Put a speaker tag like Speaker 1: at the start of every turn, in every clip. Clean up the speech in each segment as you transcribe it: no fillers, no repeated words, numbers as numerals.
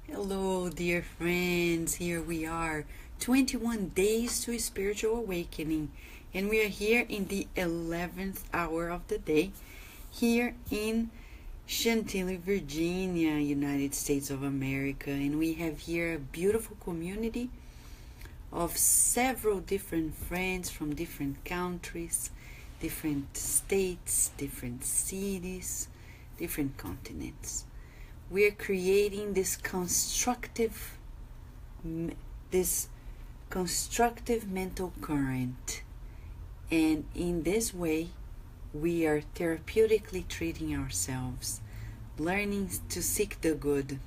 Speaker 1: Hello, dear friends. Here we are, 21 days to spiritual awakening, and we are here in the 11th hour of the day, here in Chantilly, Virginia, United States of America. And we have here a beautiful community of several different friends from different countries, different states, different cities, different continents. We're creating this constructive mental current, and in this way we are therapeutically treating ourselves, learning to seek the good,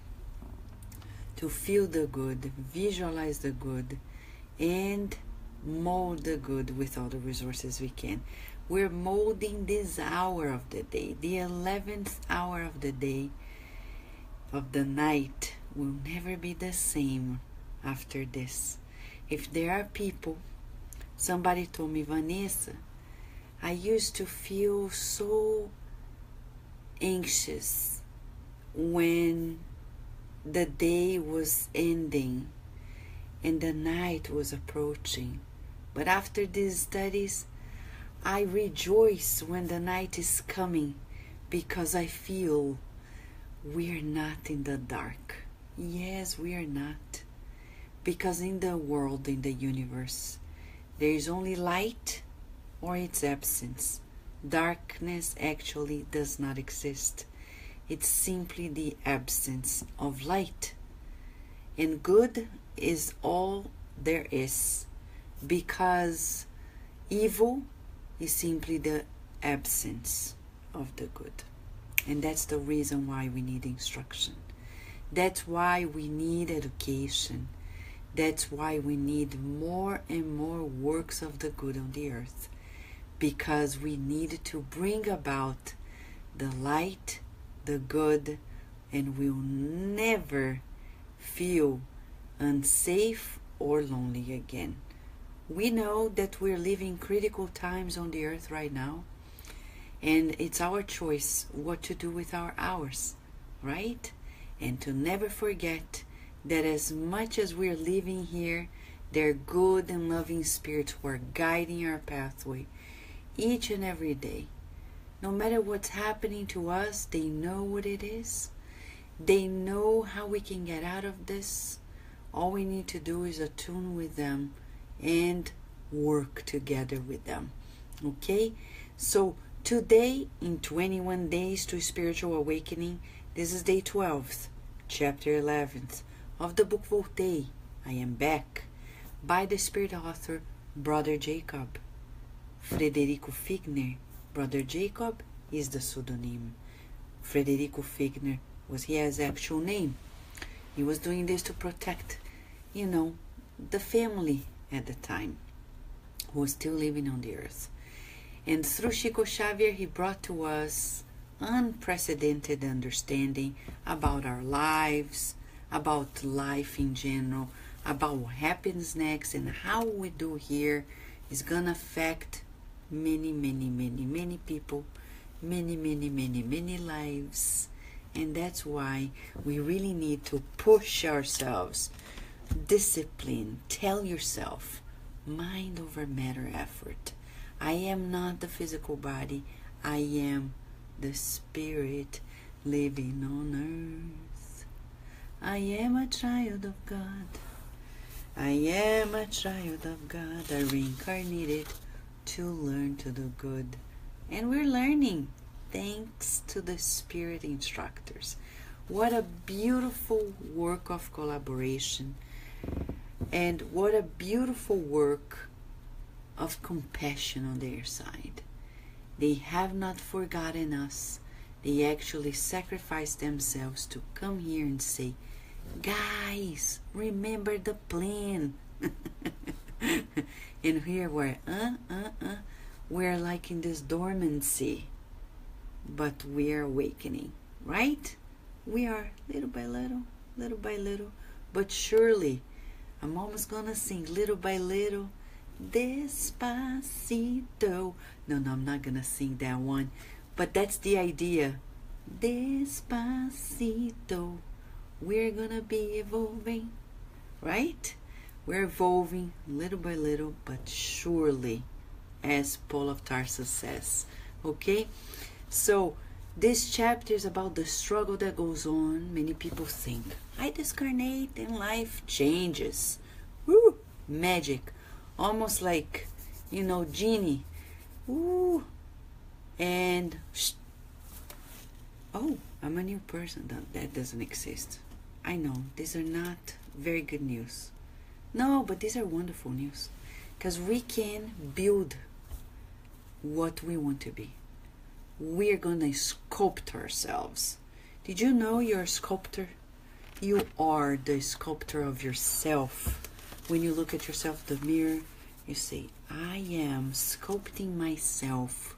Speaker 1: to feel the good, visualize the good, and mold the good with all the resources we can. We're molding this hour of the day, the 11th hour of the day, of the night, will never be the same after this. If there are people, somebody told me, Vanessa, I used to feel so anxious when the day was ending and the night was approaching. But after these studies, I rejoice when the night is coming, because I feel we're not in the dark. Yes, we are not. Because in the world, in the universe, there is only light or its absence. Darkness actually does not exist. It's simply the absence of light. And good is all there is, because evil is simply the absence of the good. And that's the reason why we need instruction. That's why we need education. That's why we need more and more works of the good on the earth. Because we need to bring about the light, the good, and we'll never feel unsafe or lonely again. We know that we're living critical times on the earth right now. And it's our choice what to do with our hours, right? And to never forget that as much as we're living here, there are good and loving spirits who are guiding our pathway each and every day. No matter what's happening to us, they know what it is. They know how we can get out of this. All we need to do is attune with them and work together with them. Okay? So, today, in 21 Days to Spiritual Awakening, this is day 12th, chapter 11th of the book Voltei, I Am Back, by the spirit author, Brother Jacob. Frederico Figner, Brother Jacob is the pseudonym. Frederico Figner was his actual name. He was doing this to protect, the family at the time, who was still living on the earth. And through Chico Xavier, he brought to us unprecedented understanding about our lives, about life in general, about what happens next, and how we do here is going to affect many, many, many, many people, many, many, many, many lives. And that's why we really need to push ourselves. Discipline. Tell yourself, mind over matter effort. I am not the physical body. I am the spirit living on earth. I am a child of God. I am a child of God. I reincarnated to learn to do good. And we're learning thanks to the spirit instructors. What a beautiful work of collaboration. And what a beautiful work of compassion on their side. They have not forgotten us. They actually sacrificed themselves to come here and say, guys, remember the plan. And here we're like in this dormancy, but we're awakening, right? We are little by little, but surely. I'm almost gonna sing little by little, Despacito. No, I'm not gonna sing that one, but that's the idea. Despacito, we're gonna be evolving, right? We're evolving little by little, but surely, as Paul of Tarsus says. Okay? So, this chapter is about the struggle that goes on. Many people think, I discarnate and life changes. Woo! Magic. Almost like, genie. Ooh. And, oh, I'm a new person. That doesn't exist. I know, these are not very good news. No, but these are wonderful news. Because we can build what we want to be. We're going to sculpt ourselves. Did you know you're a sculptor? You are the sculptor of yourself. When you look at yourself in the mirror, you say, I am sculpting myself.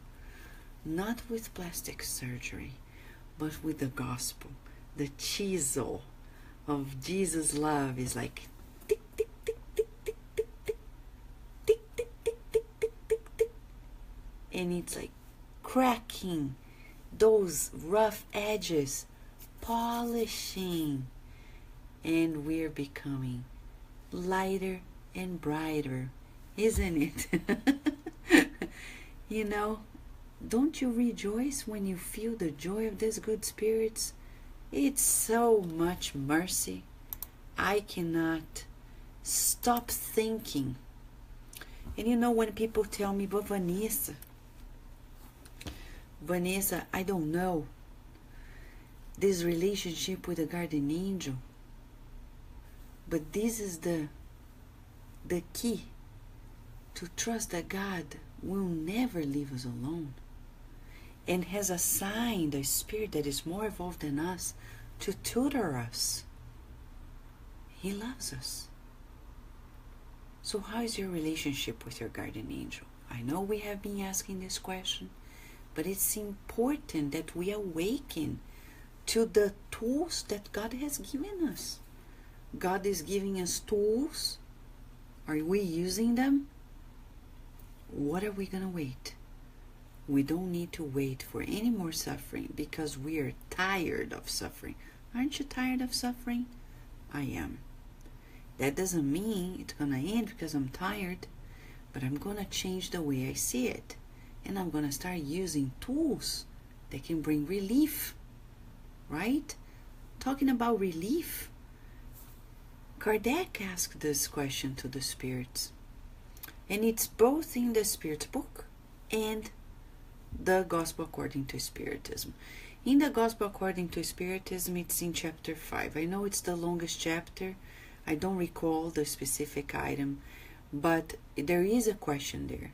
Speaker 1: Not with plastic surgery, but with the gospel. The chisel of Jesus' love is like tick, tick, tick, tick, tick, tick, tick, tick, tick, tick, tick, tick, tick, tick. And it's like cracking those rough edges, polishing, and we're becoming lighter and brighter, isn't it? Don't you rejoice when you feel the joy of these good spirits? It's so much mercy. I cannot stop thinking. And when people tell me, but Vanessa, I don't know this relationship with the guardian angel, but this is the key to trust that God will never leave us alone and has assigned a spirit that is more evolved than us to tutor us. He loves us. So how is your relationship with your guardian angel? I know we have been asking this question, but it's important that we awaken to the tools that God has given us. God is giving us tools. Are we using them? What are we going to wait? We don't need to wait for any more suffering because we are tired of suffering. Aren't you tired of suffering? I am. That doesn't mean it's going to end because I'm tired, but I'm going to change the way I see it. And I'm going to start using tools that can bring relief, right? Talking about relief, Kardec asked this question to the spirits. And it's both in the Spirit's book and the Gospel According to Spiritism. In the Gospel According to Spiritism, it's in chapter 5. I know it's the longest chapter. I don't recall the specific item, but there is a question there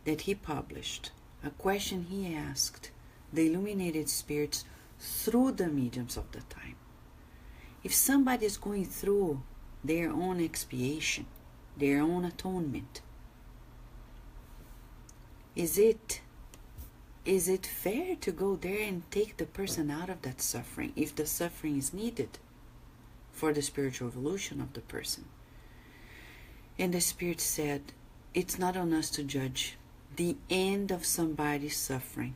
Speaker 1: that he published. A question he asked the illuminated spirits through the mediums of the time. If somebody is going through their own expiation, their own atonement, is it fair to go there and take the person out of that suffering if the suffering is needed for the spiritual evolution of the person? And the Spirit said, it's not on us to judge the end of somebody's suffering,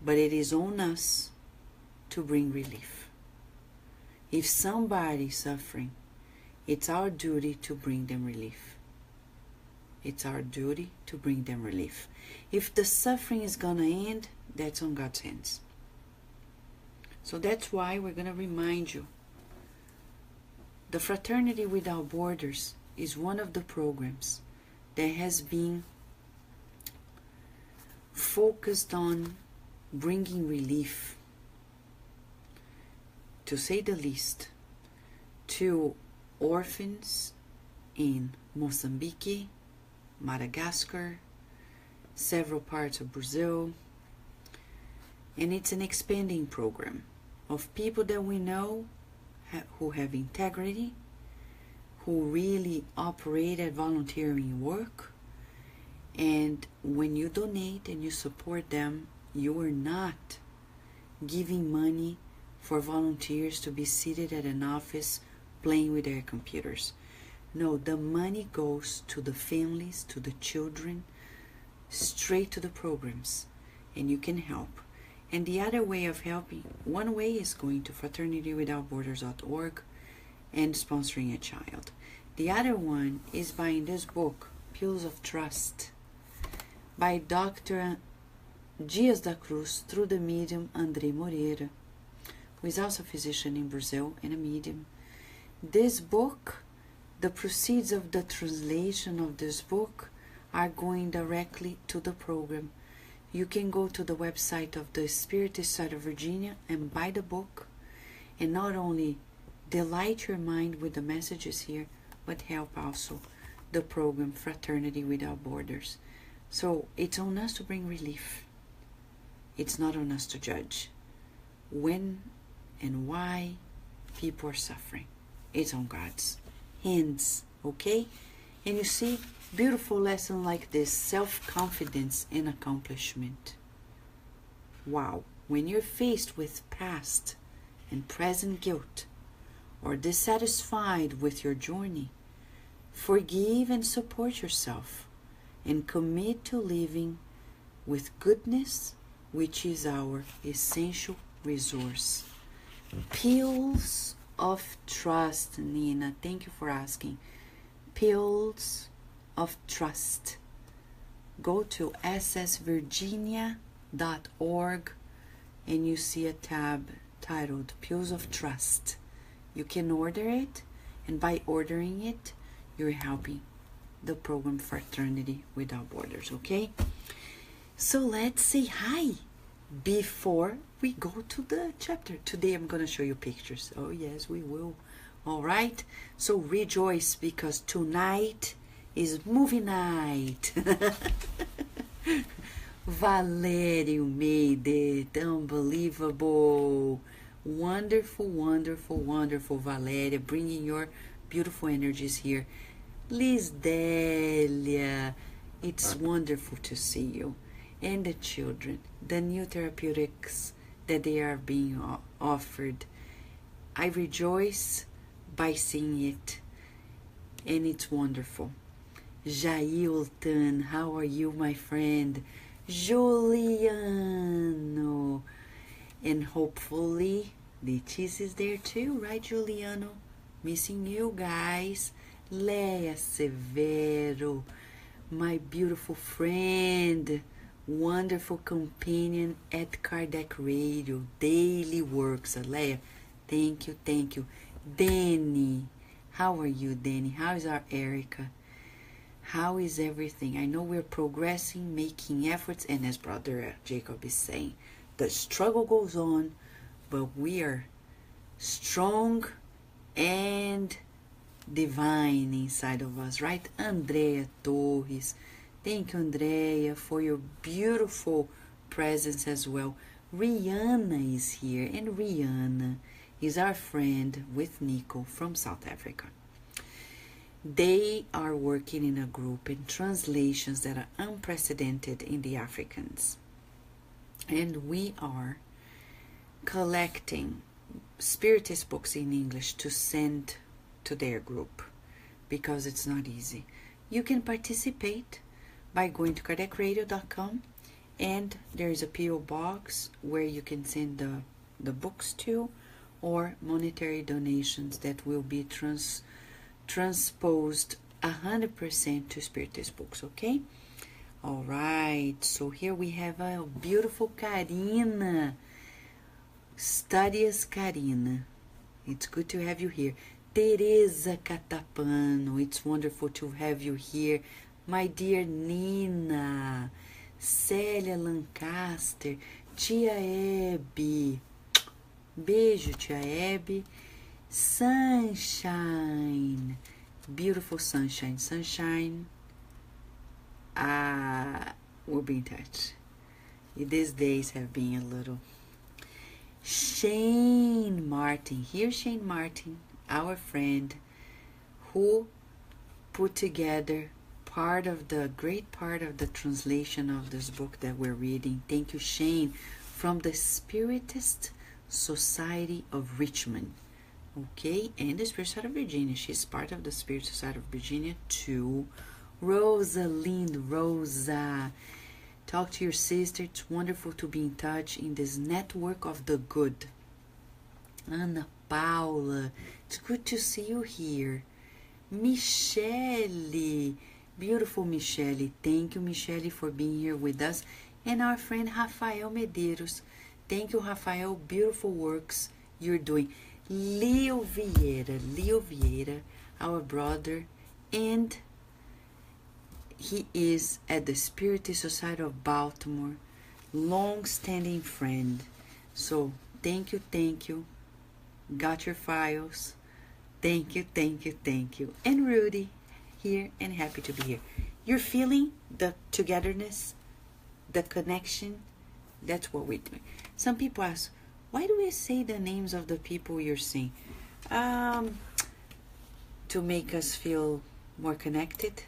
Speaker 1: but it is on us to bring relief. If somebody's suffering, it's our duty to bring them relief. It's our duty to bring them relief. If the suffering is going to end, that's on God's hands. So that's why we're going to remind you. The Fraternity Without Borders is one of the programs that has been focused on bringing relief, to say the least, to orphans in Mozambique, Madagascar, several parts of Brazil. And it's an expanding program of people that we know who have integrity, who really operate at volunteering work. And when you donate and you support them, you are not giving money for volunteers to be seated at an office playing with their computers. No, the money goes to the families, to the children, straight to the programs, and you can help. And the other way of helping, one way is going to fraternitywithoutborders.org and sponsoring a child. The other one is buying this book, Pills of Trust, by Dr. Dias da Cruz, through the medium André Moreira, who is also a physician in Brazil and a medium. This book, the proceeds of the translation of this book are going directly to the program. You can go to the website of the Spiritist side of Virginia and buy the book, and not only delight your mind with the messages here, but help also the program Fraternity Without Borders. So it's on us to bring relief. It's not on us to judge when and why people are suffering. It's on God's hands, okay? And you see, beautiful lesson like this, self-confidence and accomplishment. Wow, when you're faced with past and present guilt, or dissatisfied with your journey, forgive and support yourself, and commit to living with goodness, which is our essential resource. Pills of Trust, Nina. Thank you for asking. Pills of Trust. Go to ssvirginia.org and you see a tab titled Pills of Trust. You can order it, and by ordering it, you're helping the program Fraternity Without Borders, okay? So let's say hi before we go to the chapter. Today I'm going to show you pictures. Oh yes, we will. All right? So rejoice, because tonight is movie night. Valério made it. Unbelievable. Wonderful, wonderful, wonderful, Valéria, bringing your beautiful energies here. Liz Delia, it's wonderful to see you. And the children, the new therapeutics that they are being offered. I rejoice by seeing it, and it's wonderful. Jailton, how are you, my friend? Juliano, and hopefully Letícia is there too, right, Juliano? Missing you guys. Leia Severo, my beautiful friend, wonderful companion at Kardec Radio, daily works. Leia, thank you, thank you. Danny, how are you, Danny? How is our Erica? How is everything? I know we're progressing, making efforts, and as Brother Jacob is saying, the struggle goes on, but we are strong and divine inside of us, right? Andrea Torres, thank you, Andrea, for your beautiful presence as well. Rihanna is here, and Rihanna is our friend with Nico from South Africa. They are working in a group in translations that are unprecedented in the Africans. And we are collecting Spiritist books in English to send to their group, because it's not easy. You can participate by going to kardecradio.com, and there is a P.O. box where you can send the books to, or monetary donations that will be transposed 100% to Spiritist books, okay? All right, so here we have a beautiful Karina. Studious Karina. It's good to have you here. Teresa Catapano, it's wonderful to have you here. My dear Nina, Célia Lancaster, Tia Hebe, beijo, Tia Hebe. Sunshine, beautiful Sunshine. Sunshine, we'll be in touch. These days have been a little. Shane Martin, here's Shane Martin, our friend, who put together great part of the translation of this book that we're reading. Thank you, Shane, from the Spiritist Society of Richmond. Okay, and the Spirit Society of Virginia. She's part of the Spirit Society of Virginia too. Rosalind, Rosa, Talk to your sister. It's wonderful to be in touch in this network of the good. Ana Paula, it's good to see you here. Michele, beautiful Michele. Thank you, Michele, for being here with us. And our friend Rafael Medeiros. Thank you, Rafael. Beautiful works you're doing. Leo Vieira, our brother, and he is at the Spirit Society of Baltimore, long-standing friend. So thank you. Got your files. Thank you. And Rudy, here and happy to be here. You're feeling the togetherness, the connection. That's what we're doing. Some people ask, why do we say the names of the people you're seeing? To make us feel more connected.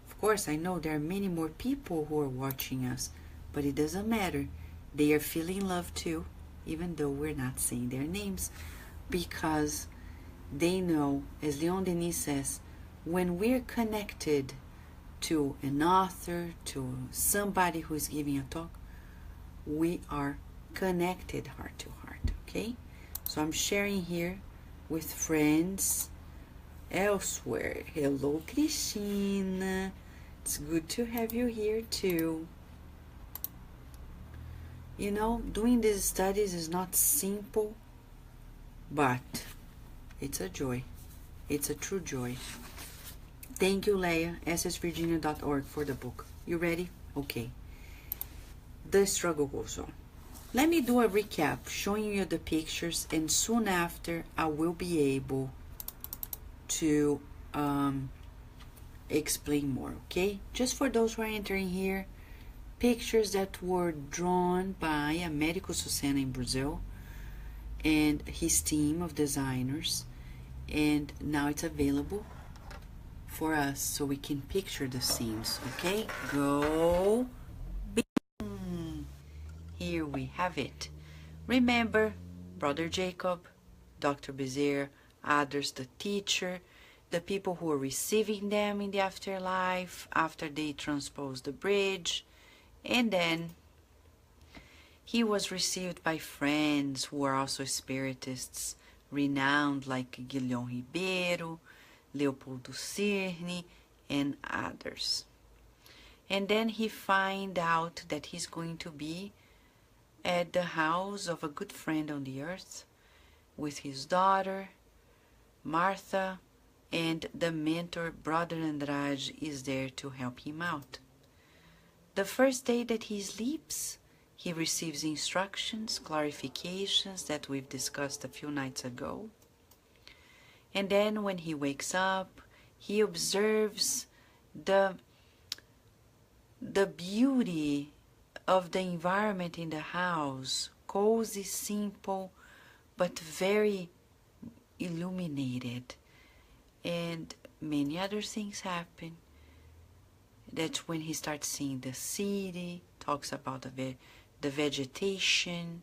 Speaker 1: Of course, I know there are many more people who are watching us, but it doesn't matter. They are feeling love too, even though we're not saying their names, because they know, as Leon Denis says, when we're connected to an author, to somebody who is giving a talk, we are connected heart to heart, okay? So I'm sharing here with friends elsewhere. Hello, Cristina. It's good to have you here too. You know, doing these studies is not simple, but it's a joy. It's a true joy. Thank you, Leah, ssvirginia.org, for the book. You ready? Okay. The struggle goes on. Let me do a recap, showing you the pictures, and soon after I will be able to explain more, okay? Just for those who are entering here, pictures that were drawn by Américo Sucena in Brazil and his team of designers, and now it's available for us so we can picture the scenes, okay? Go. Bing. Here we have it. Remember, Brother Jacob, Dr. Bezerra, others, the teacher, the people who are receiving them in the afterlife after they transpose the bridge, and then he was received by friends who are also spiritists, renowned like Guilherme Ribeiro, Leopoldo Cirne, and others. And then he find out that he's going to be at the house of a good friend on the earth with his daughter, Martha, and the mentor, Brother Andrade, is there to help him out. The first day that he sleeps, he receives instructions, clarifications that we've discussed a few nights ago. And then when he wakes up, he observes the beauty of the environment in the house, cozy, simple, but very illuminated. And many other things happen. That's when he starts seeing the city, talks about the vegetation,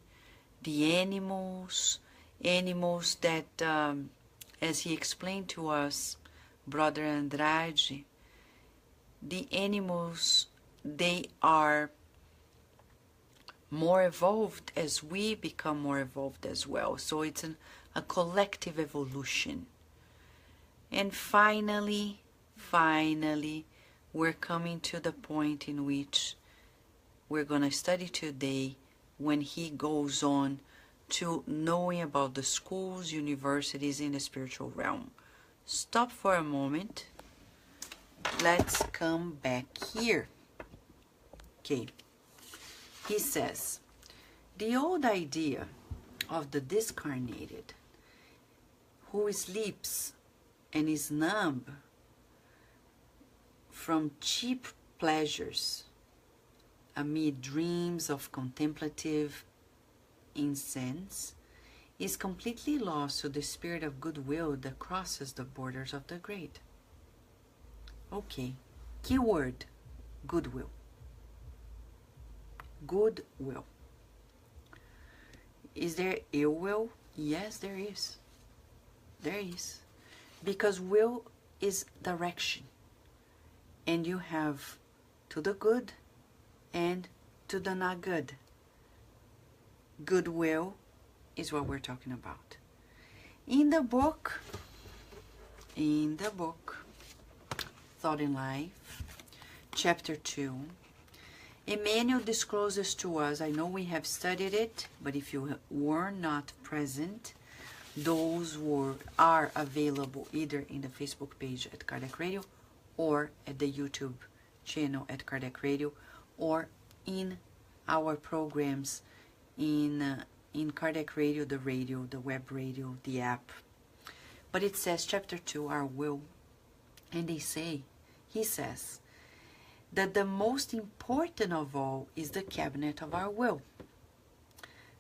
Speaker 1: the animals that, as he explained to us, Brother Andrade, the animals, they are more evolved as we become more evolved as well. So it's a collective evolution. And finally, we're coming to the point in which we're going to study today, when he goes on to knowing about the schools, universities in the spiritual realm. Stop for a moment. Let's come back here. Okay. He says, the old idea of the discarnated who sleeps and is numb from cheap pleasures amid dreams of contemplative incense is completely lost to the spirit of goodwill that crosses the borders of the great. Okay, keyword, goodwill. Goodwill. Is there ill will? Yes, there is. There is. Because will is direction. And you have to the good and to the not good. Goodwill is what we're talking about. In the book, Thought in Life, Chapter 2, Emmanuel discloses to us, I know we have studied it, but if you were not present, those are available either in the Facebook page at Kardec Radio or at the YouTube channel at Kardec Radio or in our programs in Kardec Radio, the web radio, the app. But it says, Chapter 2, our will, and he says, that the most important of all is the cabinet of our will.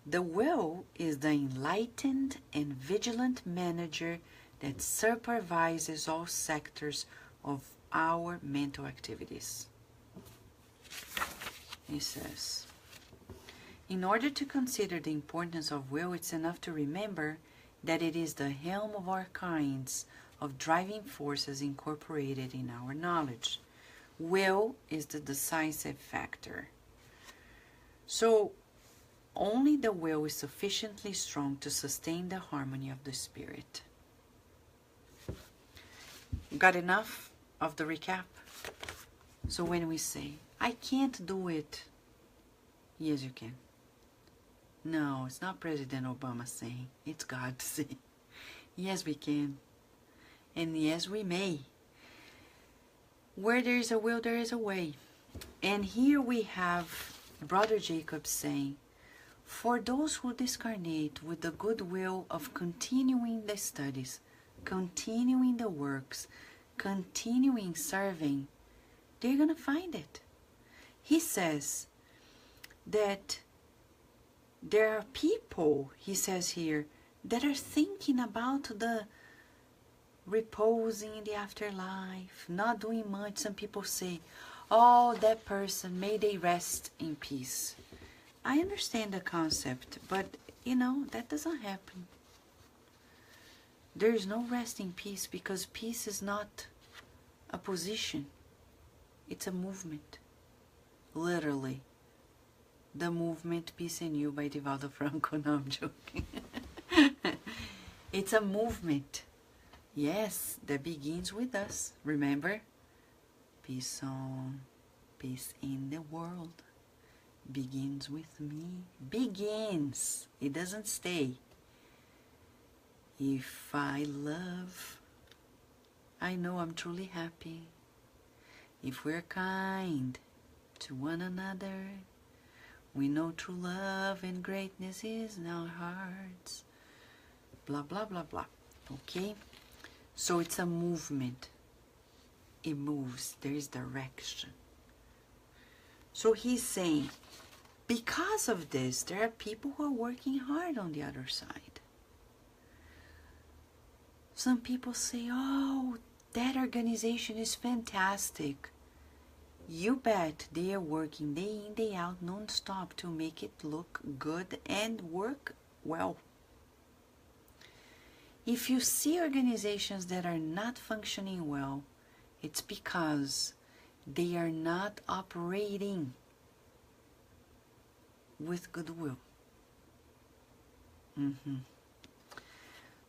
Speaker 1: The will is the enlightened and vigilant manager that supervises all sectors of our mental activities. He says, in order to consider the importance of will, it's enough to remember that it is the helm of our kinds of driving forces incorporated in our knowledge. Will is the decisive factor. So, only the will is sufficiently strong to sustain the harmony of the spirit. Got enough of the recap? So when we say, I can't do it, yes you can. No, it's not President Obama saying, it's God saying. Yes we can. And yes we may. Where there is a will, there is a way. And here we have Brother Jacob saying, for those who discarnate with the goodwill of continuing the studies, continuing the works, continuing serving, they're going to find it. He says that there are people, he says here, that are thinking about the reposing in the afterlife, not doing much. Some people say, oh, that person, may they rest in peace. I understand the concept, but, that doesn't happen. There is no rest in peace because peace is not a position. It's a movement. Literally. The movement Peace in You by Divaldo Franco. No, I'm joking. It's a movement. Yes, that begins with us. Remember? Peace on, peace in the world. Begins with me. Begins. It doesn't stay. If I love, I know I'm truly happy. If we're kind to one another, we know true love and greatness is in our hearts. Blah, blah, blah, blah. Okay? So it's a movement. It moves. There is direction. So he's saying, because of this, there are people who are working hard on the other side. Some people say, oh, that organization is fantastic. You bet they are working day in, day out, non-stop to make it look good and work well. If you see organizations that are not functioning well, it's because they are not operating with goodwill.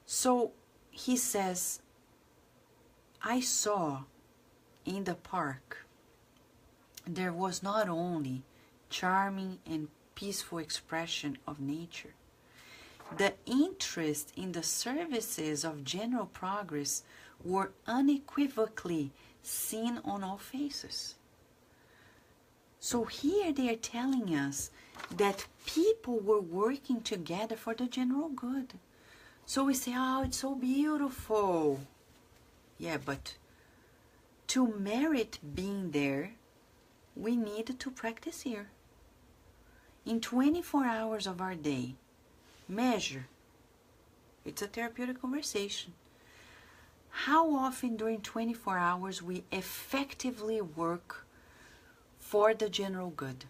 Speaker 1: So he says, I saw in the park there was not only charming and peaceful expression of nature. The interest in the services of general progress were unequivocally seen on all faces. So here they are telling us that people were working together for the general good. So we say, oh, it's so beautiful. Yeah, but to merit being there, we need to practice here. In 24 hours of our day, measure. It's a therapeutic conversation. How often during 24 hours we effectively work for the general good?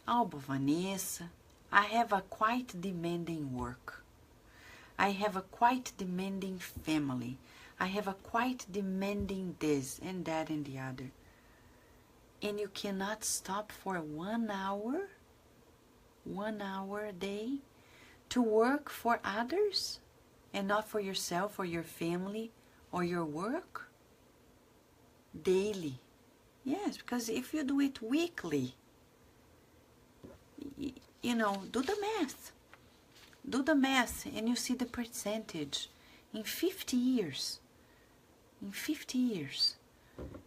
Speaker 1: Oh, but Vanessa, I have a quite demanding work. I have a quite demanding family. I have a quite demanding this and that and the other. And you cannot stop for 1 hour 1 hour a day to work for others and not for yourself or your family or your work? Daily. Yes, because if you do it weekly, you know, do the math. Do the math and you see the percentage. In 50 years,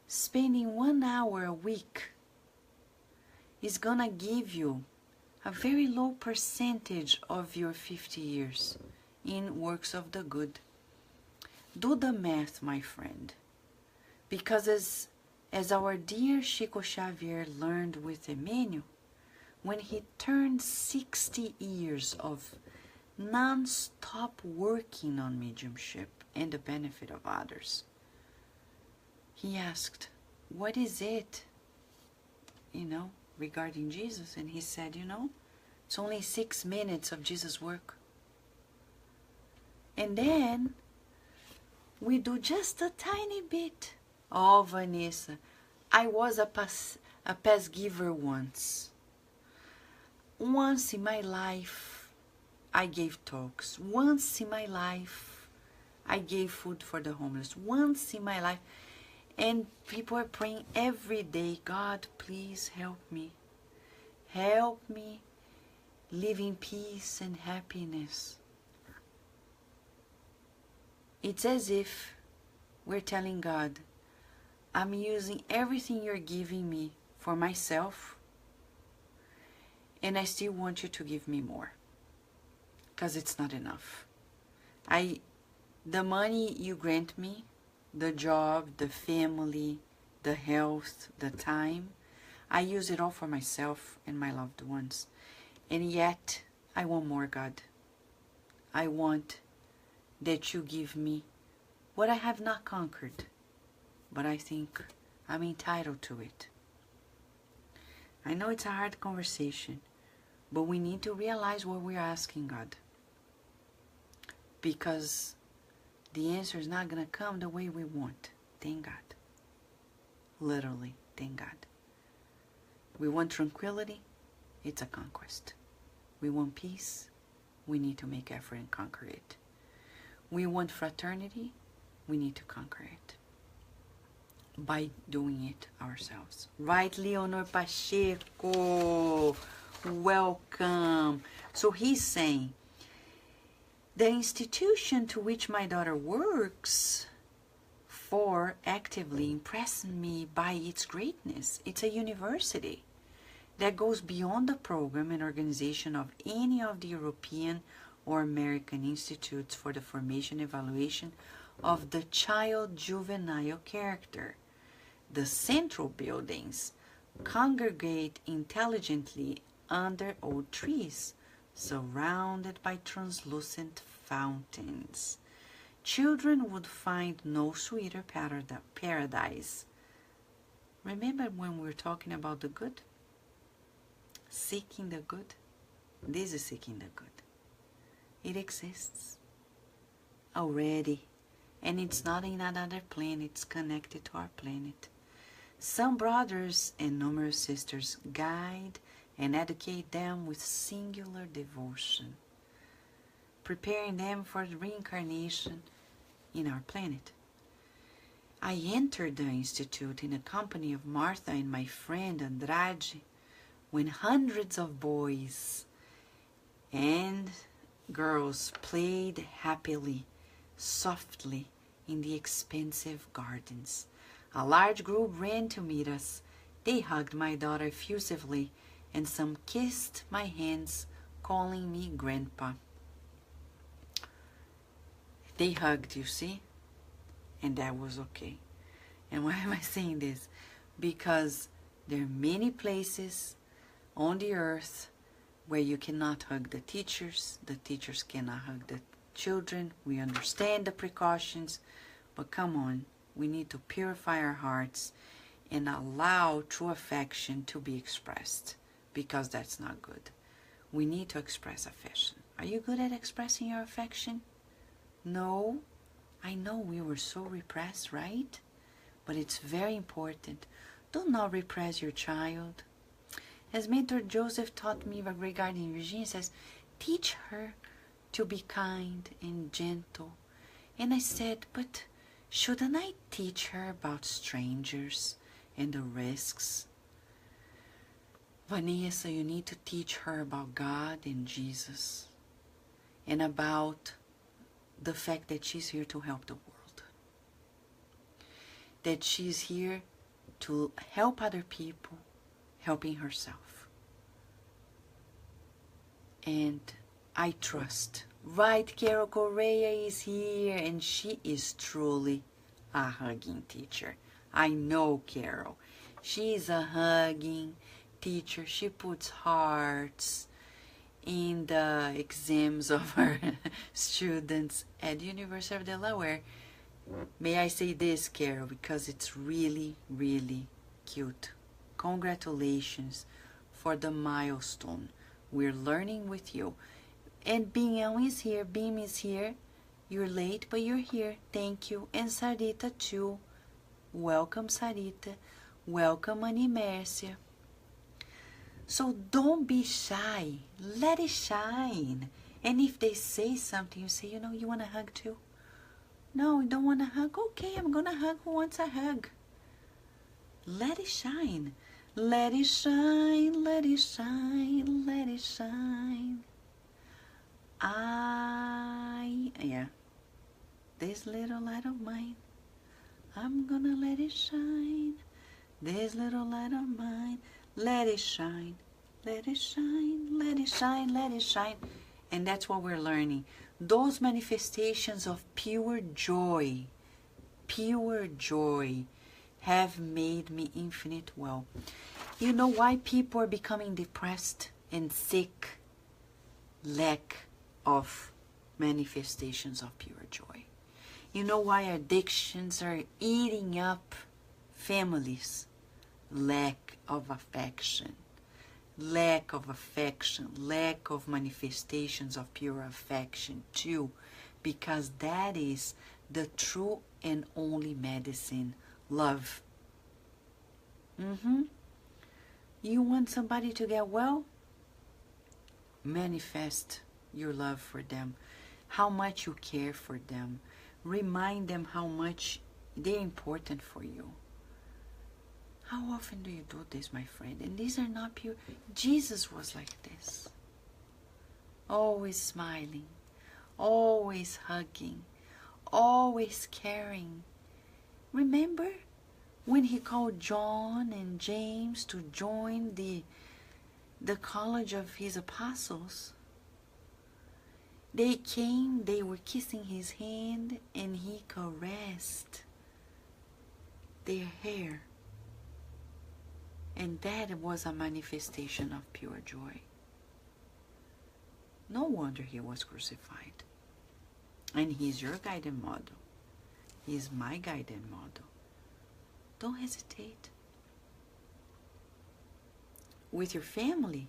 Speaker 1: spending 1 hour a week is gonna give you a very low percentage of your 50 years in works of the good. Do the math, my friend. Because as our dear Chico Xavier learned with Emmanuel, when he turned 60 years of non-stop working on mediumship and the benefit of others, he asked, what is it, you know, regarding Jesus? And he said, you know, it's only 6 minutes of Jesus' work. And then we do just a tiny bit. Oh, Vanessa, I was a pass giver once. Once in my life, I gave talks. Once in my life, I gave food for the homeless. Once in my life. And people are praying every day, God, please help me. Help me live in peace and happiness. It's as if we're telling God, I'm using everything you're giving me for myself, and I still want you to give me more, because it's not enough. The money you grant me, the job, the family, the health, the time, I use it all for myself and my loved ones. And yet, I want more, God. I want that you give me what I have not conquered, but I think I'm entitled to it. I know it's a hard conversation, but we need to realize what we're asking God. Because the answer is not going to come the way we want. Thank God. Literally, thank God. We want tranquility, it's a conquest. We want peace, we need to make effort and conquer it. We want fraternity, we need to conquer it by doing it ourselves. Right, Leonor Pacheco? Welcome. So he's saying, the institution to which my daughter works for actively impressed me by its greatness. It's a university that goes beyond the program and organization of any of the European or American institutes for the formation and evaluation of the child juvenile character. The central buildings congregate intelligently under old trees, surrounded by translucent fountains. Children would find no sweeter paradise. Remember when we were talking about the good? Seeking the good? This is seeking the good. It exists already, and it's not in another planet, it's connected to our planet. Some brothers and numerous sisters guide and educate them with singular devotion, preparing them for the reincarnation in our planet. I entered the institute in the company of Martha and my friend Andrade when hundreds of boys and girls played happily, softly in the expansive gardens. A large group ran to meet us. They hugged my daughter effusively, and some kissed my hands, calling me Grandpa. They hugged, you see? And that was okay. And why am I saying this? Because there are many places on the earth where you cannot hug the teachers cannot hug the children. We understand the precautions, but come on, we need to purify our hearts and allow true affection to be expressed, because that's not good. We need to express affection. Are you good at expressing your affection? No? I know we were so repressed, right? But it's very important. Do not repress your child. As Mentor Joseph taught me regarding Virginia, says, teach her to be kind and gentle. And I said, but shouldn't I teach her about strangers and the risks? Vanessa, you need to teach her about God and Jesus and about the fact that she's here to help the world. That she's here to help other people, helping herself. And I trust. Right, Carol Correa is here, and she is truly a hugging teacher. I know Carol. She's a hugging teacher. She puts hearts in the exams of her students at the University of Delaware. May I say this, Carol, because it's really, really cute. Congratulations for the milestone. We're learning with you. And Beam is here. Beam is here. You're late, but you're here. Thank you. And Sarita too. Welcome, Sarita. Welcome, Annie Mercia. So don't be shy. Let it shine. And if they say something, you say, you know, you want a hug too? No, you don't want a hug? Okay, I'm going to hug who wants a hug. Let it shine. Let it shine, let it shine, let it shine. This little light of mine, I'm gonna let it shine. This little light of mine, let it shine, let it shine, let it shine, let it shine. And that's what we're learning. Those manifestations of pure joy have made me infinite well. You know why people are becoming depressed and sick? Lack of manifestations of pure joy. You know why addictions are eating up families? Lack of affection. Lack of affection, lack of manifestations of pure affection too, because that is the true and only medicine, love. You want somebody to get well? Manifest your love for them, how much you care for them. Remind them how much they're important for you. How often do you do this, my friend? And these are not pure. Jesus was like this. Always smiling, always hugging, always caring. Remember when he called John and James to join the college of his apostles? They came, they were kissing his hand, and he caressed their hair. And that was a manifestation of pure joy. No wonder he was crucified. And he's your guiding model. He's my guiding model. Don't hesitate. With your family?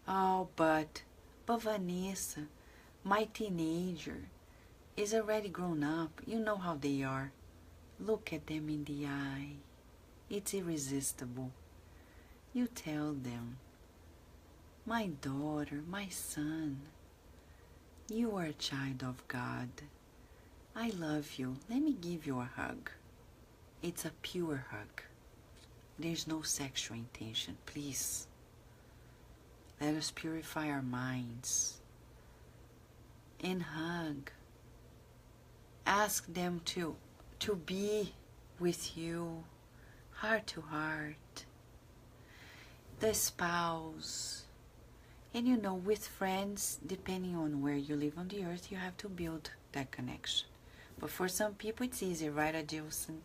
Speaker 1: Oh, but Vanessa, my teenager, is already grown up. You know how they are. Look at them in the eye. It's irresistible. You tell them, my daughter, my son, you are a child of God. I love you. Let me give you a hug. It's a pure hug. There's no sexual intention. Please, let us purify our minds and hug. Ask them to be with you, heart to heart. The spouse. And you know, with friends, depending on where you live on the earth, you have to build that connection. But for some people, it's easy, right, Adilson?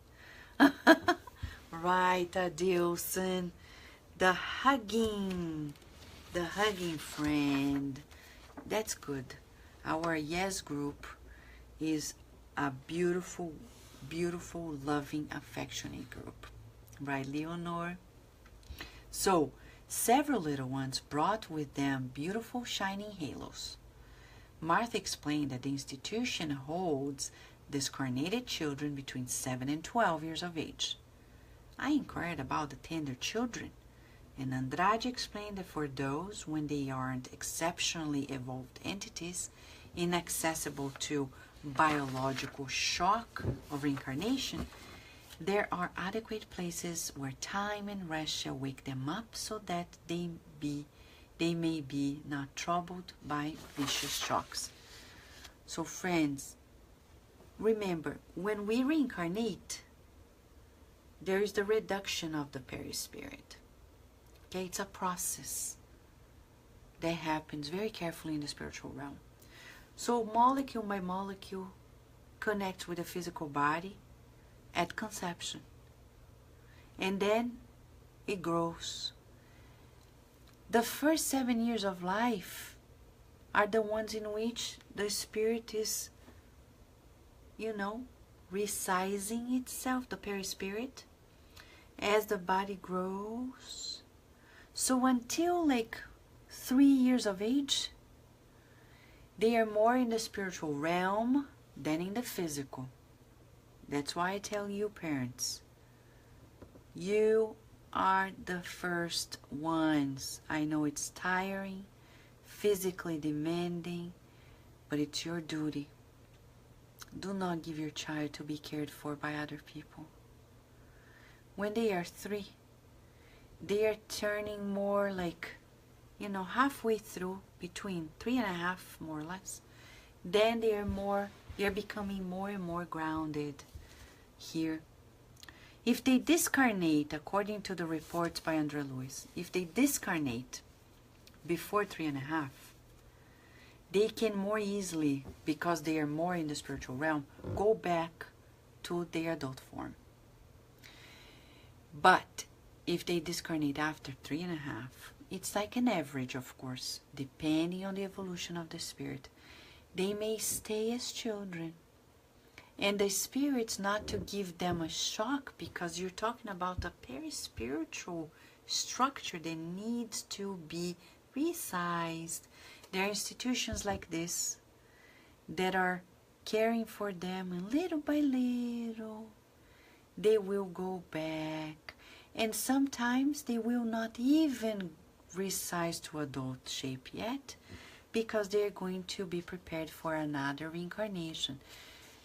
Speaker 1: Right, Adilson. The hugging friend. That's good. Our Yes group is a beautiful, beautiful, loving, affectionate group. Right, Leonor? So, several little ones brought with them beautiful shining halos. Martha explained that the institution holds discarnated children between 7 and 12 years of age. I inquired about the tender children. And Andrade explained that for those when they aren't exceptionally evolved entities, inaccessible to biological shock of reincarnation, there are adequate places where time and rest shall wake them up so that they may be not troubled by vicious shocks. So friends, remember, when we reincarnate, there is the reduction of the perispirit. Okay, it's a process that happens very carefully in the spiritual realm. So molecule by molecule connects with the physical body at conception. And then it grows. The first 7 years of life are the ones in which the spirit is, resizing itself, the perispirit, as the body grows. So until like 3 years of age, they are more in the spiritual realm than in the physical. That's why I tell you, parents, you are the first ones. I know it's tiring, physically demanding, but it's your duty. Do not give your child to be cared for by other people. When they are 3, they are turning more like, halfway through, between 3.5 more or less. Then they are becoming more and more grounded here. If they discarnate, according to the reports by Andrea Lewis, if they discarnate before 3.5, they can more easily, because they are more in the spiritual realm, go back to their adult form. But if they discarnate after 3.5, it's like an average, of course, depending on the evolution of the spirit. They may stay as children. And the spirit's not to give them a shock, because you're talking about a perispiritual structure that needs to be resized. There are institutions like this that are caring for them, and little by little they will go back. And sometimes they will not even resize to adult shape yet, because they're going to be prepared for another reincarnation.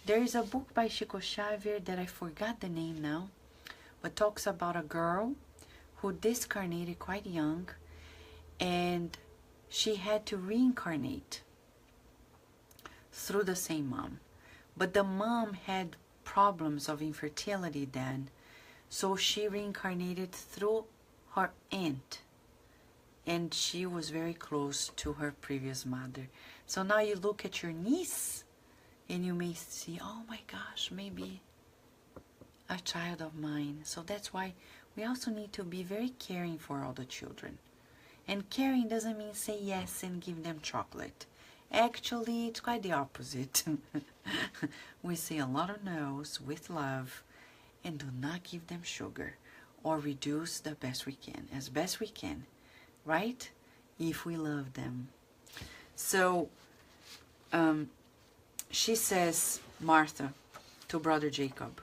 Speaker 1: There is a book by Chico Xavier that I forgot the name now, but talks about a girl who discarnated quite young, and she had to reincarnate through the same mom. But the mom had problems of infertility then, so she reincarnated through her aunt, and she was very close to her previous mother. So now you look at your niece, and you may see, oh my gosh, maybe a child of mine. So that's why we also need to be very caring for all the children. And caring doesn't mean say yes and give them chocolate. Actually, it's quite the opposite. We say a lot of no's with love, and do not give them sugar, or reduce the best we can, as best we can, right? If we love them. So, she says, Martha, to Brother Jacob,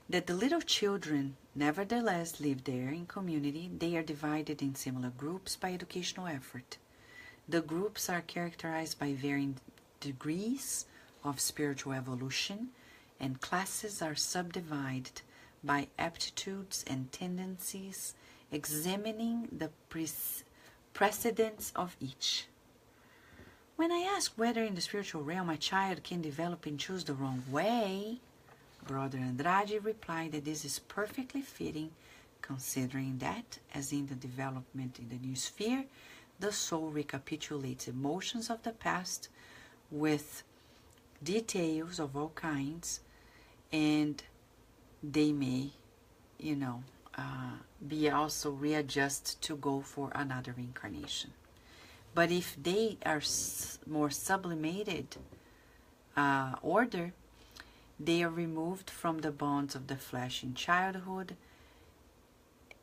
Speaker 1: that the little children nevertheless live there in community. They are divided in similar groups by educational effort. The groups are characterized by varying degrees of spiritual evolution, and classes are subdivided by aptitudes and tendencies, examining the precedents of each. When I ask whether in the spiritual realm a child can develop and choose the wrong way, Brother Andrade replied that this is perfectly fitting, considering that, as in the development in the new sphere, the soul recapitulates emotions of the past with details of all kinds, and they may, be also readjust to go for another reincarnation. But if they are more sublimated order, they are removed from the bonds of the flesh in childhood,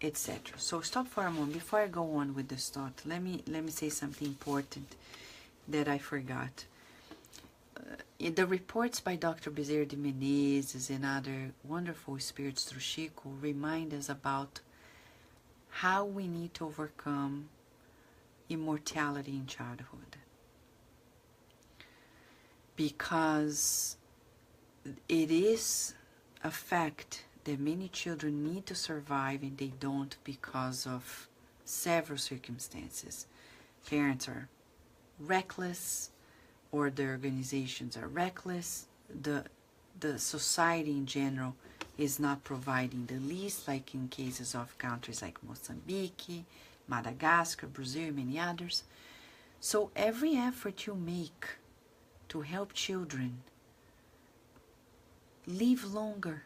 Speaker 1: etc. So stop for a moment before I go on with this thought. Let me say something important that I forgot. In the reports by Dr. Bezerra de Menezes and other wonderful spirits through Chico remind us about how we need to overcome immortality in childhood. Because it is a fact that many children need to survive and they don't because of several circumstances. Parents are reckless, or the organizations are reckless, the society in general is not providing the least, like in cases of countries like Mozambique, Madagascar, Brazil, and many others. So every effort you make to help children live longer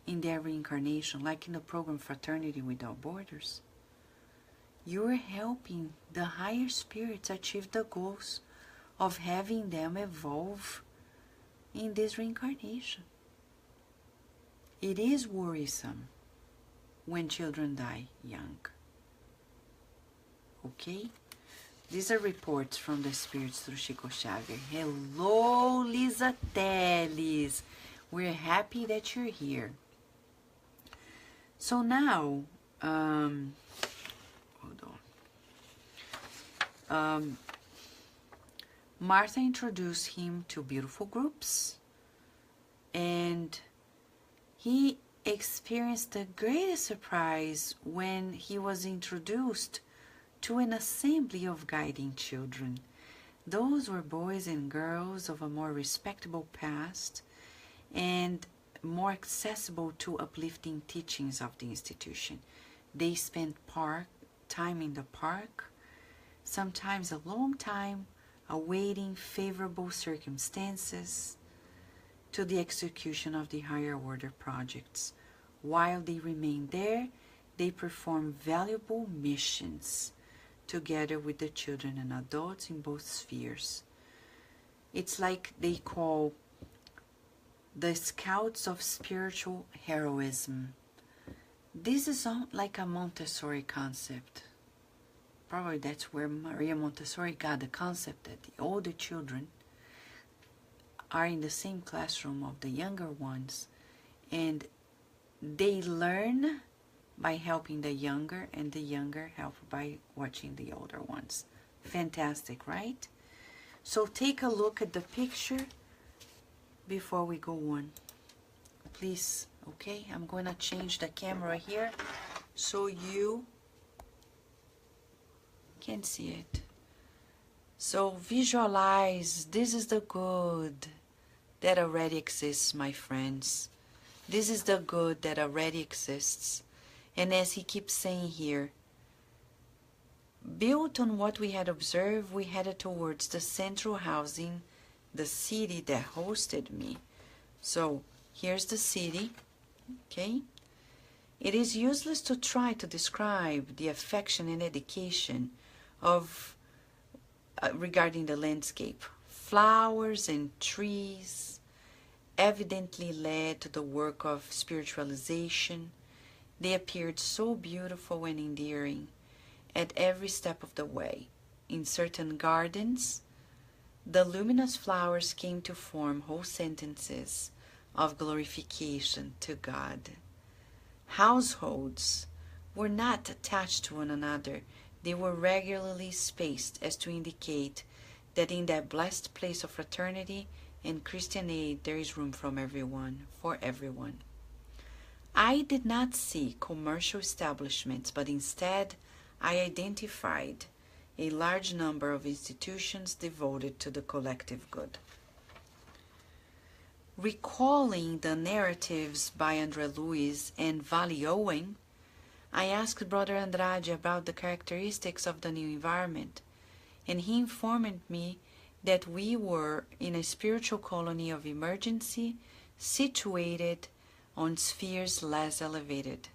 Speaker 1: in their reincarnation, like in the program Fraternity Without Borders, you're helping the higher spirits achieve the goals of having them evolve in this reincarnation. It is worrisome when children die young. Okay? These are reports from the spirits through Chico Xavier. Hello, Lisa Teles. We're happy that you're here. So now, hold on. Martha introduced him to beautiful groups, and he experienced the greatest surprise when he was introduced to an assembly of guiding children. Those were boys and girls of a more respectable past and more accessible to uplifting teachings of the institution. They spent time in the park, sometimes a long time, awaiting favorable circumstances to the execution of the higher order projects. While they remained there, they performed valuable missions together with the children and adults in both spheres. It's like they call the Scouts of Spiritual Heroism. This is like a Montessori concept. Probably that's where Maria Montessori got the concept that the older children are in the same classroom of the younger ones, and they learn by helping the younger, and the younger help by watching the older ones. Fantastic, right? So take a look at the picture before we go on, please. Okay, I'm going to change the camera here so you can see it. So visualize, this is the good that already exists, my friends. This is the good that already exists. And as he keeps saying here, built on what we had observed, we headed towards the central housing, the city that hosted me. So here's the city, okay? It is useless to try to describe the affection and dedication of regarding the landscape. Flowers and trees evidently led to the work of spiritualization. They appeared so beautiful and endearing at every step of the way. In certain gardens, the luminous flowers came to form whole sentences of glorification to God. Households were not attached to one another. They were regularly spaced as to indicate that in that blessed place of fraternity and Christian aid there is room for everyone. I did not see commercial establishments, but instead I identified a large number of institutions devoted to the collective good. Recalling the narratives by André Luiz and Vali Owen, I asked Brother Andrade about the characteristics of the new environment, and he informed me that we were in a spiritual colony of emergency situated on spheres less elevated.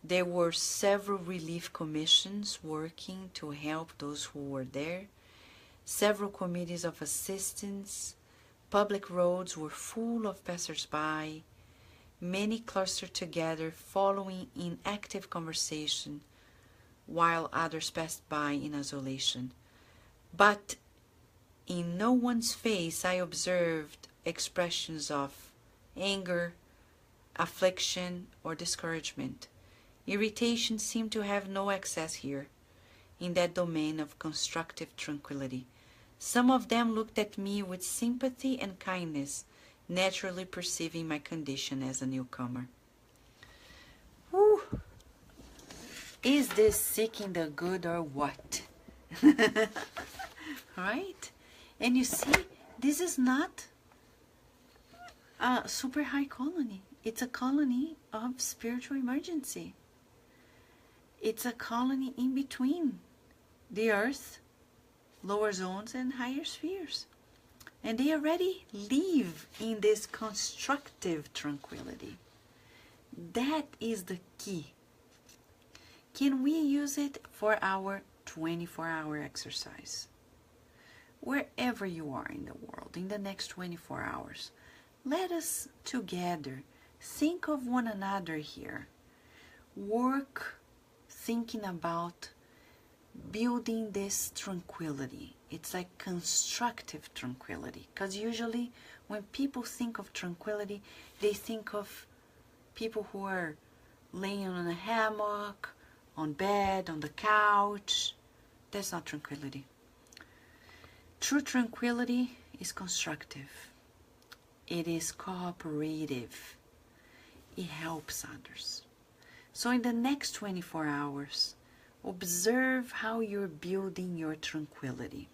Speaker 1: There were several relief commissions working to help those who were there, several committees of assistance, public roads were full of passers-by, many clustered together following in active conversation, while others passed by in isolation. But in no one's face I observed expressions of anger, affliction, or discouragement. Irritation seemed to have no access here, in that domain of constructive tranquility. Some of them looked at me with sympathy and kindness, naturally perceiving my condition as a newcomer. Whew. Is this seeking the good or what? Right? And you see, this is not a super high colony. It's a colony of spiritual emergency. It's a colony in between the earth, lower zones, and higher spheres. And they already live in this constructive tranquility. That is the key. Can we use it for our 24-hour exercise? Wherever you are in the world, in the next 24 hours, let us together think of one another here. Work thinking about building this tranquility. It's like constructive tranquility, because usually when people think of tranquility, they think of people who are laying on a hammock, on bed, on the couch. That's not tranquility. True tranquility is constructive. It is cooperative. It helps others. So in the next 24 hours, observe how you're building your tranquility.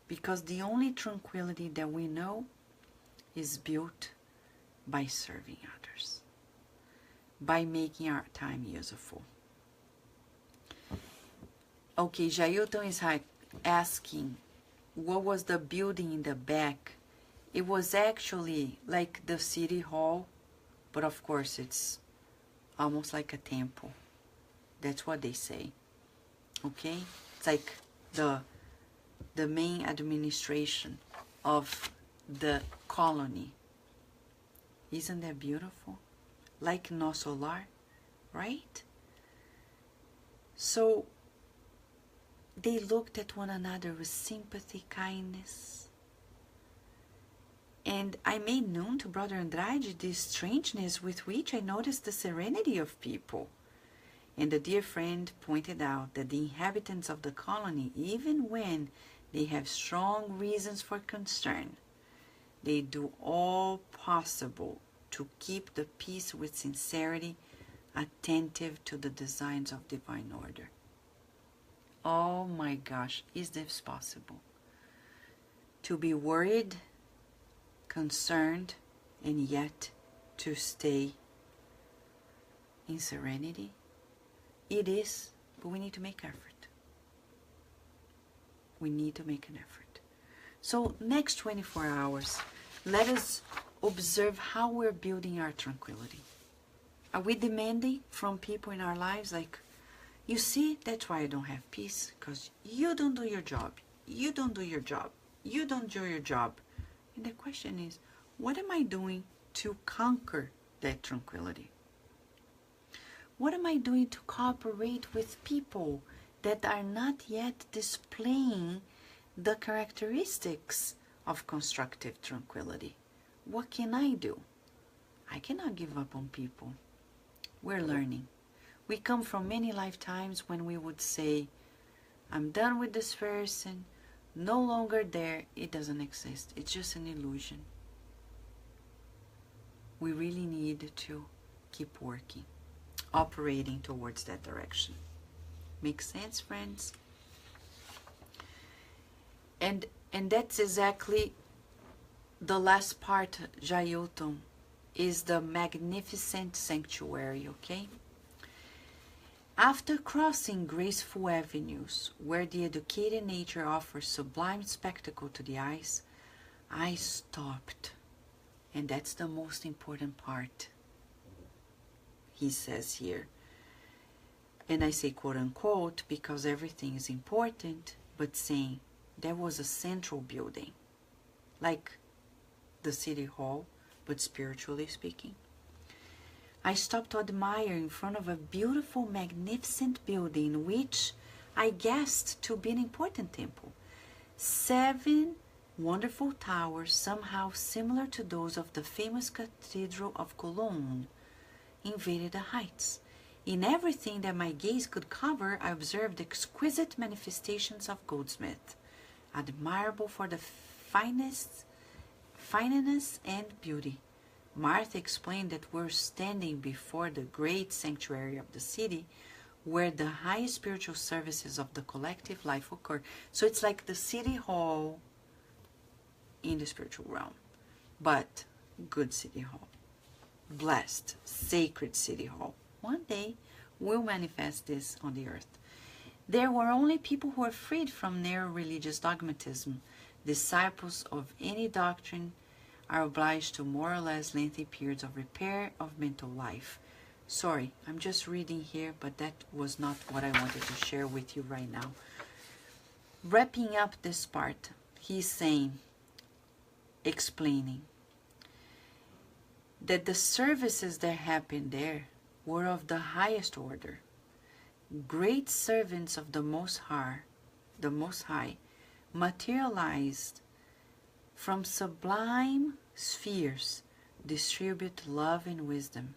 Speaker 1: Because the only tranquility that we know is built by serving others, by making our time useful. Okay, Jailton is asking, what was the building in the back? It was actually like the city hall, but of course it's almost like a temple. That's what they say. Okay? It's like the main administration of the colony. Isn't that beautiful? Like no solar, right? So they looked at one another with sympathy, kindness. And I made known to Brother Andrade this strangeness with which I noticed the serenity of people. And the dear friend pointed out that the inhabitants of the colony, even when they have strong reasons for concern, they do all possible to keep the peace with sincerity, attentive to the designs of divine order. Oh my gosh, is this possible? To be worried, concerned, and yet to stay in serenity? It is, but we need to make effort. We need to make an effort. So next 24 hours, let us observe how we're building our tranquility. Are we demanding from people in our lives like, you see, that's why I don't have peace, because you don't do your job. You don't do your job. You don't do your job. And the question is, what am I doing to conquer that tranquility? What am I doing to cooperate with people that are not yet displaying the characteristics of constructive tranquility? What can I do? I cannot give up on people. We're learning. We come from many lifetimes when we would say, I'm done with this person, no longer there, it doesn't exist. It's just an illusion. We really need to keep working, operating towards that direction. Makes sense, friends? And that's exactly the last part, Jailton, is the magnificent sanctuary, okay? After crossing graceful avenues where the educated nature offers sublime spectacle to the eyes, I stopped. And that's the most important part, he says here. And I say quote unquote because everything is important, but saying there was a central building, like the city hall, but spiritually speaking. I stopped to admire in front of a beautiful, magnificent building, which I guessed to be an important temple. 7 wonderful towers, somehow similar to those of the famous Cathedral of Cologne, invaded the heights, In everything that my gaze could cover, I observed exquisite manifestations of goldsmith, admirable for the fineness and beauty. Martha explained that we're standing before the great sanctuary of the city where the high spiritual services of the collective life occur. So it's like the city hall in the spiritual realm, but good city hall, blessed, sacred city hall. One day we'll manifest this on the earth. There were only people who are freed from narrow religious dogmatism. Disciples of any doctrine are obliged to more or less lengthy periods of repair of mental life. Sorry, I'm just reading here, but that was not what I wanted to share with you right now. Wrapping up this part, he's saying, explaining, that the services that happened there were of the highest order. Great servants of the Most High, materialized from sublime spheres, distribute love and wisdom.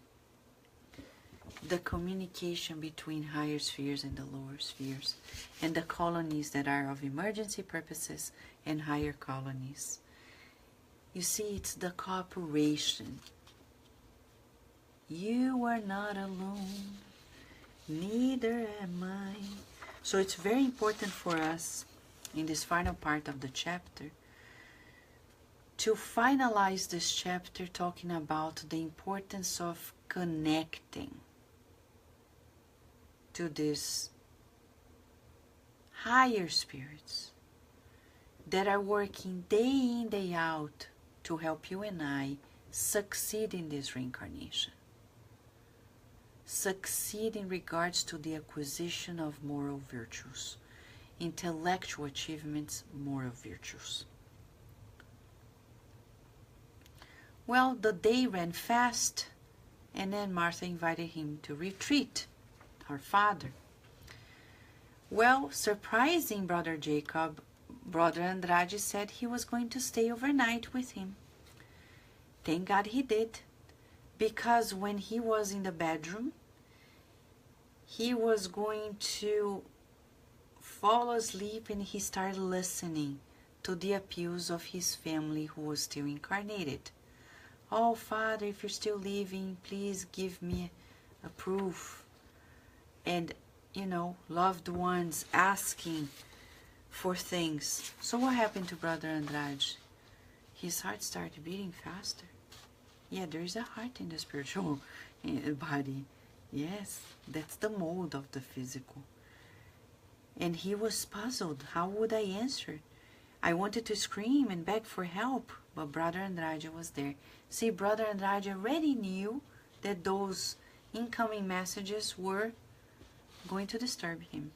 Speaker 1: The communication between higher spheres and the lower spheres, and the colonies that are of emergency purposes and higher colonies. You see, it's the cooperation. You are not alone, neither am I. So it's very important for us in this final part of the chapter to finalize this chapter talking about the importance of connecting to these higher spirits that are working day in, day out to help you and I succeed in this reincarnation. Succeed in regards to the acquisition of moral virtues, intellectual achievements, moral virtues. Well, the day ran fast, and then Martha invited him to retreat, her father. Well, surprising Brother Jacob, Brother Andrade said he was going to stay overnight with him. Thank God he did, because when he was in the bedroom, he was going to fall asleep, and he started listening to the appeals of his family who was still incarnated. Oh, Father, if you're still living, please give me a proof. And, loved ones asking for things. So what happened to Brother Andrade? His heart started beating faster. Yeah, there is a heart in the spiritual body. Yes, that's the mold of the physical. And he was puzzled. How would I answer? I wanted to scream and beg for help, but Brother Andrade was there. See, Brother Andrade already knew that those incoming messages were going to disturb him.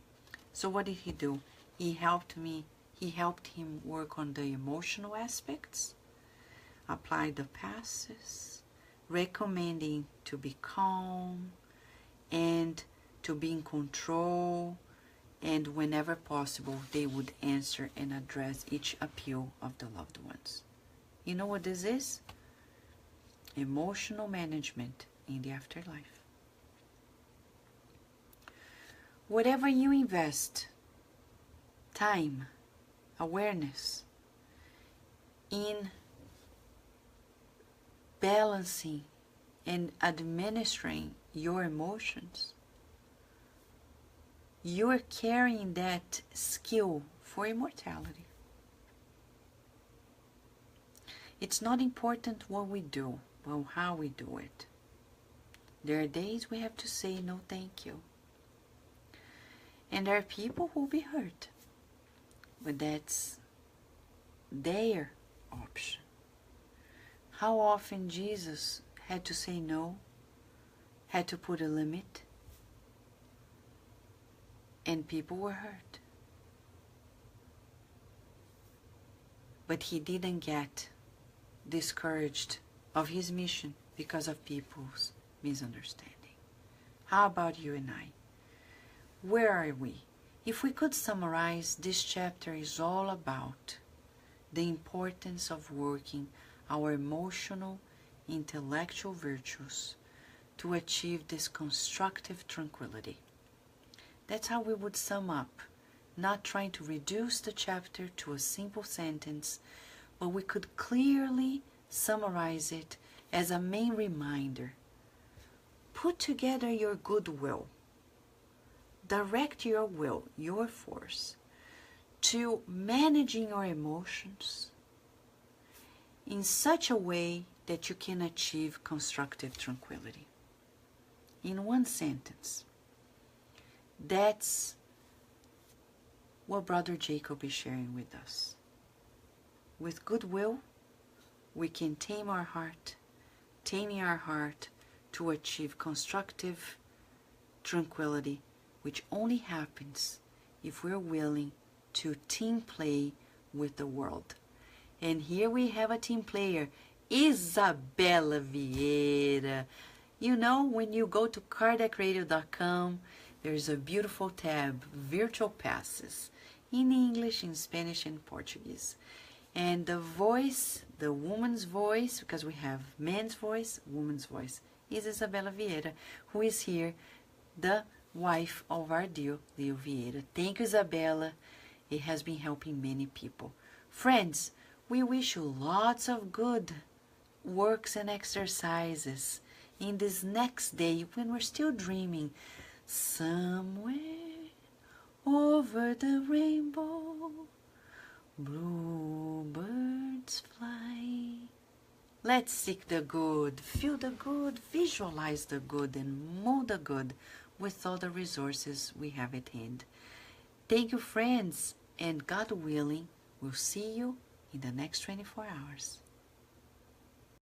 Speaker 1: So what did he do? He helped him work on the emotional aspects, apply the passes, recommending to be calm and to be in control, and whenever possible they would answer and address each appeal of the loved ones. You know what this is? Emotional management in the afterlife. Whatever you invest, time, awareness, in balancing and administering your emotions, you are carrying that skill for immortality. It's not important what we do, but how we do it. There are days we have to say no thank you. And there are people who will be hurt. But that's their option. How often Jesus had to say no, had to put a limit, and people were hurt. But he didn't get discouraged of his mission because of people's misunderstanding. How about you and I? Where are we? If we could summarize, this chapter is all about the importance of working our emotional, intellectual virtues to achieve this constructive tranquility. That's how we would sum up, not trying to reduce the chapter to a simple sentence, but we could clearly summarize it as a main reminder. Put together your goodwill. Direct your will, your force, to managing your emotions in such a way that you can achieve constructive tranquility. In one sentence, that's what Brother Jacob is sharing with us. With goodwill, we can tame our heart, taming our heart to achieve constructive tranquility, which only happens if we're willing to team play with the world. And here we have a team player, Isabella Vieira. You know, when you go to cardiacradio.com, there's a beautiful tab, Virtual Passes, in English, in Spanish, and Portuguese. And the voice, the woman's voice, because we have man's voice, woman's voice, is Isabella Vieira, who is here, the wife of our dear Leo Vieira. Thank you, Isabella. It has been helping many people. Friends, we wish you lots of good works and exercises in this next day when we're still dreaming. Somewhere over the rainbow, bluebirds fly. Let's seek the good, feel the good, visualize the good, and mold the good with all the resources we have at hand. Thank you, friends, and God willing, we'll see you in the next 24 hours.